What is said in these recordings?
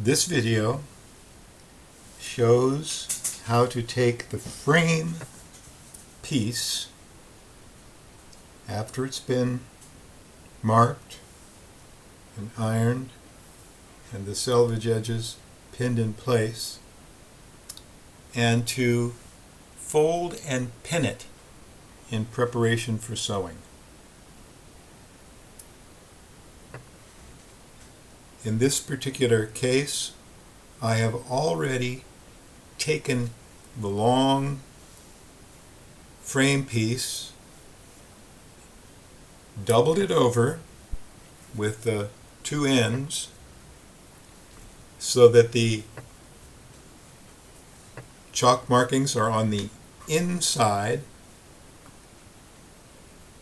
This video shows how to take the frame piece after it's been marked and ironed and the selvage edges pinned in place, and to fold and pin it in preparation for sewing. In this particular case, I have already taken the long frame piece, doubled it over with the two ends so that the chalk markings are on the inside,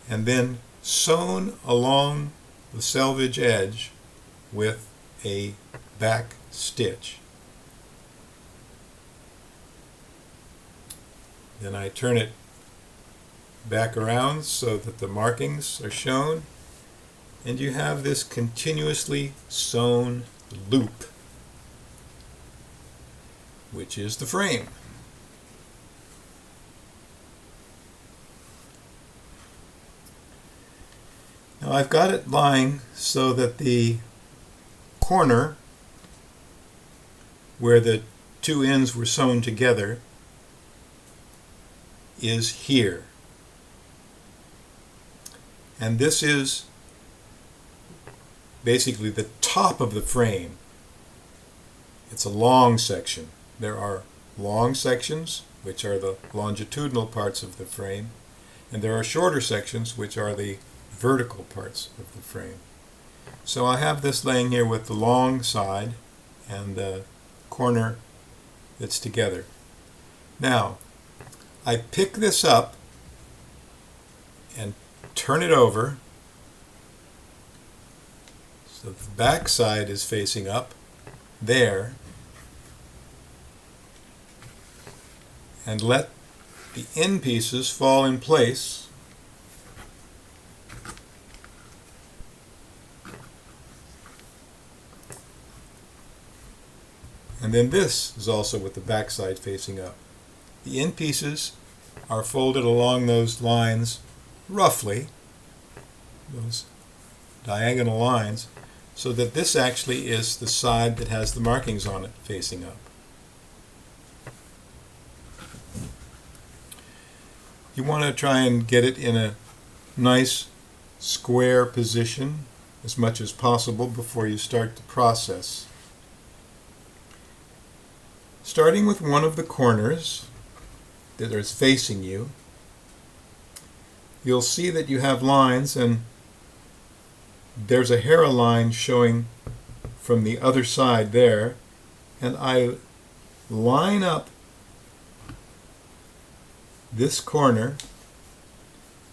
and then sewn along the selvage edge with a back stitch. Then I turn it back around so that the markings are shown, and you have this continuously sewn loop, which is the frame. Now I've got it lying so that the corner where the two ends were sewn together is here. And this is basically the top of the frame. It's a long section. There are long sections, which are the longitudinal parts of the frame, and there are shorter sections, which are the vertical parts of the frame. So I have this laying here with the long side and the corner that's together. Now, I pick this up and turn it over so the back side is facing up there, and let the end pieces fall in place . And then this is also with the back side facing up. The end pieces are folded along those lines, roughly, those diagonal lines, so that this actually is the side that has the markings on it facing up. You want to try and get it in a nice square position as much as possible before you start the process. Starting with one of the corners that is facing you, you'll see that you have lines, and there's a hair line showing from the other side there, and I line up this corner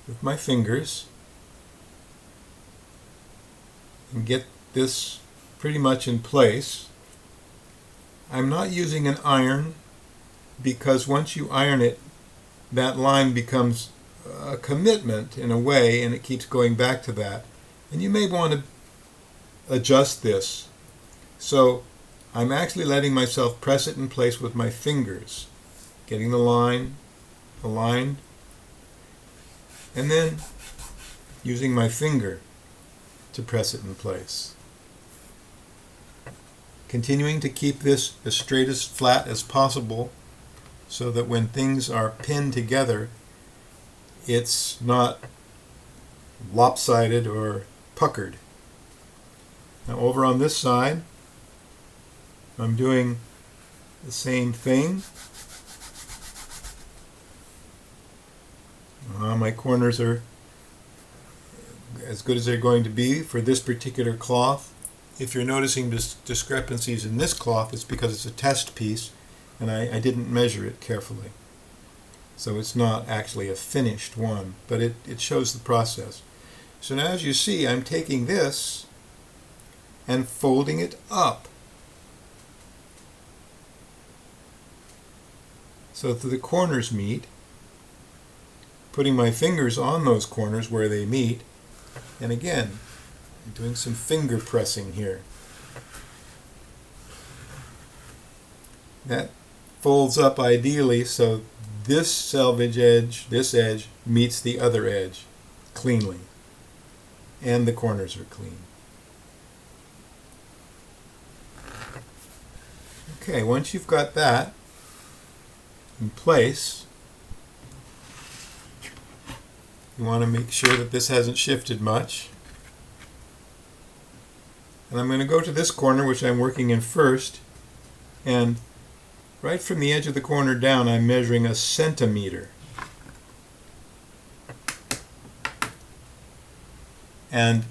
with my fingers and get this pretty much in place. I'm not using an iron because once you iron it, that line becomes a commitment in a way, and it keeps going back to that. And you may want to adjust this. So I'm actually letting myself press it in place with my fingers, getting the line aligned, and then using my finger to press it in place. Continuing to keep this as straight as flat as possible so that when things are pinned together, it's not lopsided or puckered. Now over on this side, I'm doing the same thing. My corners are as good as they're going to be for this particular cloth. If you're noticing discrepancies in this cloth, it's because it's a test piece and I didn't measure it carefully. So it's not actually a finished one, but it shows the process. So now as you see, I'm taking this and folding it up so that the corners meet, putting my fingers on those corners where they meet, and again, I'm doing some finger pressing here. That folds up ideally so this selvage edge, this edge, meets the other edge cleanly. And the corners are clean. Okay, once you've got that in place, you want to make sure that this hasn't shifted much. And I'm going to go to this corner, which I'm working in first, and right from the edge of the corner down, I'm measuring 1 centimeter. And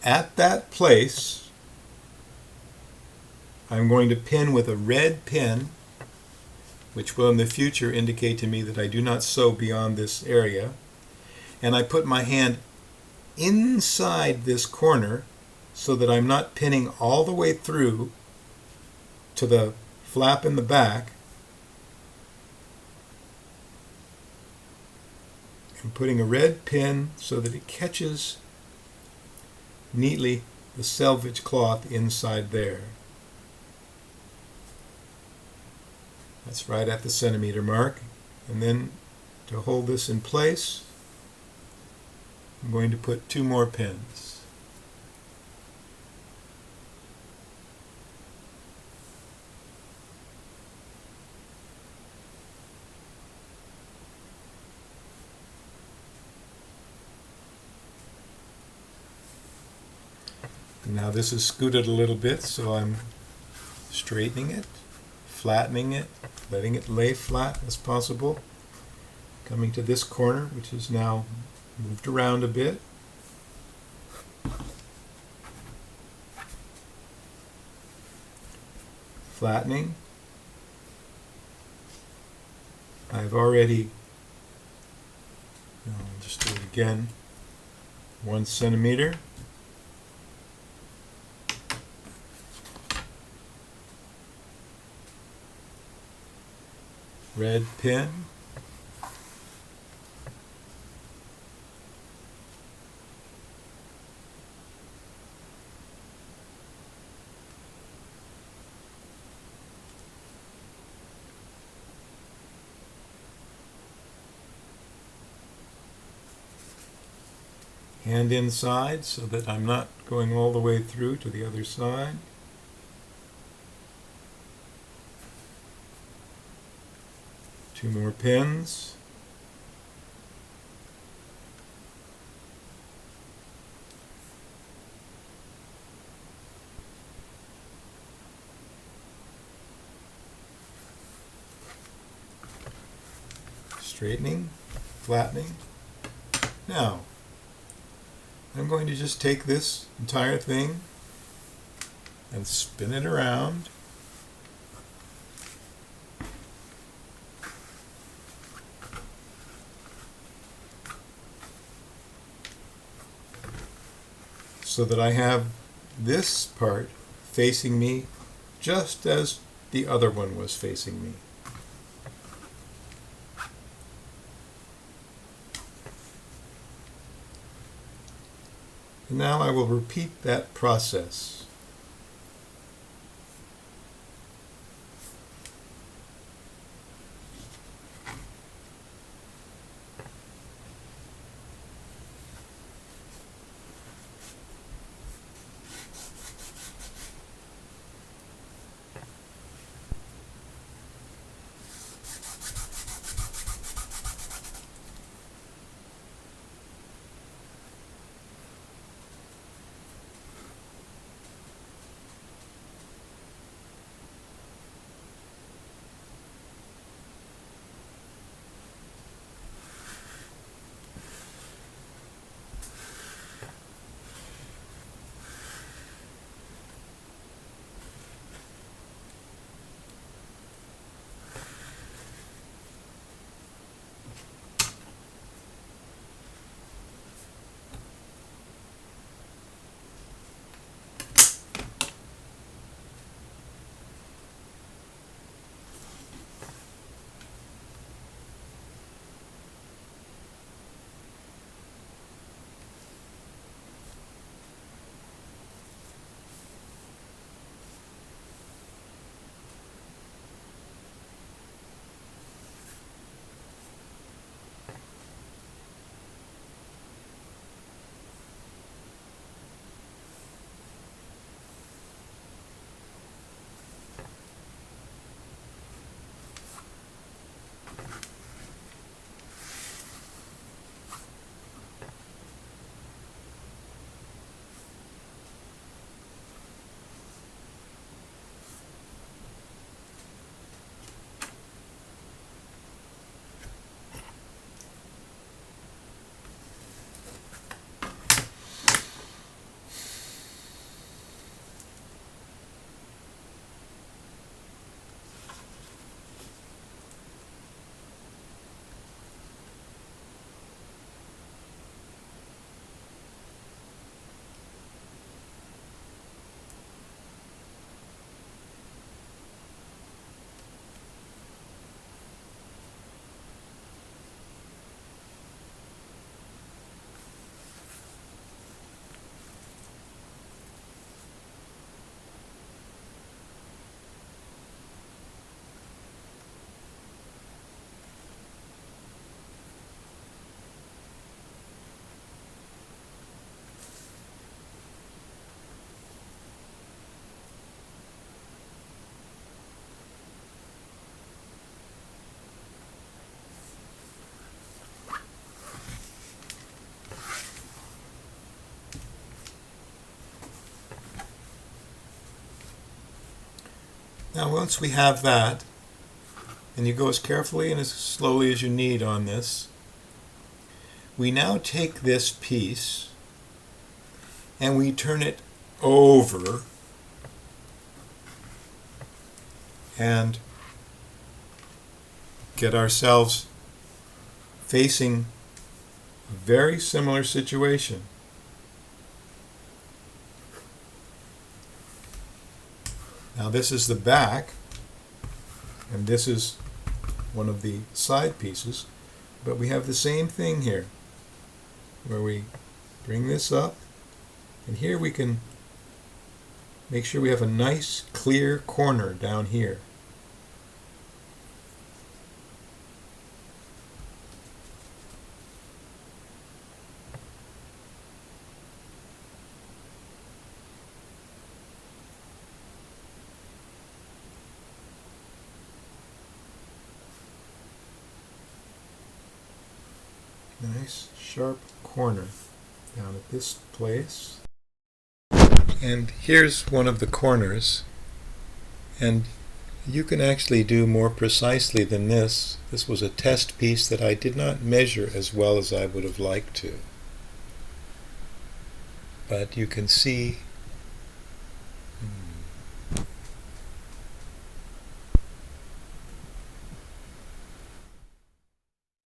at that place, I'm going to pin with a red pin, which will in the future indicate to me that I do not sew beyond this area. And I put my hand inside this corner so that I'm not pinning all the way through to the flap in the back. I'm putting a red pin so that it catches neatly the selvage cloth inside there. That's right at the centimeter mark. And then to hold this in place, I'm going to put 2 more pins. Now this is scooted a little bit, so I'm straightening it, flattening it, letting it lay flat as possible. Coming to this corner, which is now moved around a bit. Flattening. I've already, I'll just do it again, 1 centimeter. Red pin. Hand inside so that I'm not going all the way through to the other side. Two more pins. Straightening, flattening. Now, I'm going to just take this entire thing and spin it around. So that I have this part facing me just as the other one was facing me. And now I will repeat that process. Now once we have that, and you go as carefully and as slowly as you need on this, we now take this piece and we turn it over and get ourselves facing a very similar situation. Now this is the back, and this is one of the side pieces, but we have the same thing here, where we bring this up, and here we can make sure we have a nice clear corner down here. Nice sharp corner down at this place. And here's one of the corners, and you can actually do more precisely than this. This was a test piece that I did not measure as well as I would have liked to. But you can see